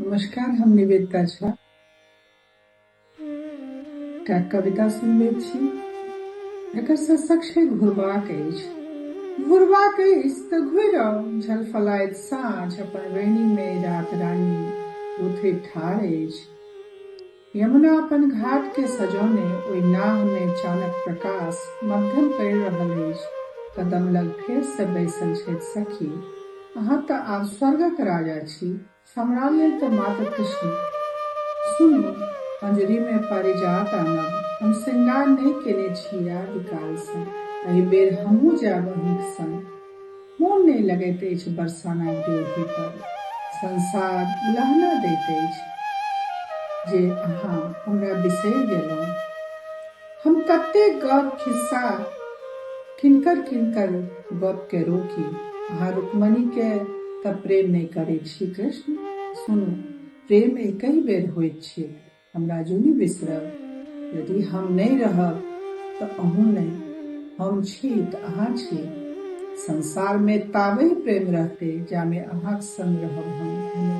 नमस्कार, हम निवेदिता झा एकटा कविता सुनबैत छी। एकर शीर्षक छै घुरबाक अछि। घुरबाक अछि तऽ घुरि झलफलाइत साँझ अपन वेणी में रात रानी उठैत ठाढ़ अछि। यमुना अपन घाट के सजौने ओहि नाह में चानक प्रकाश मध्यम पड़ि रहल अछि। कदम लग फेर से बैसल छथि सखी। अहाँ तऽ आब स्वर्गक राजा छी, हमरा लेल तऽ मात्र कृष्ण। सुनू, अंजलि में पारिजात आनब, हम श्रृंगार नहीं केने छी आदिकाल सँ। एहि बेर हमहूँ जायब अहींक संग। मोन नहीं लगैत अछि बरसाना ड्योढ़ी पर, संसार उलाहना दैत अछि जे अहाँ हमरा बिसरि गेलहुँ। हम कतेक गप खिस्सा किनकर गप के रोकी, अहाँ रुक्मणी के तऽ प्रेम नहीं करैत छी कृष्ण। सुनू, प्रेम एकहि बेर होइत छै, हमरा जुनि बिसरब। यदि हम नहीं रहब तऽ अहूँ नहीं, हम छी तऽ अहाँ छी। संसार में ताबहि प्रेम रहतै जामे अहाँक संग रहब हम।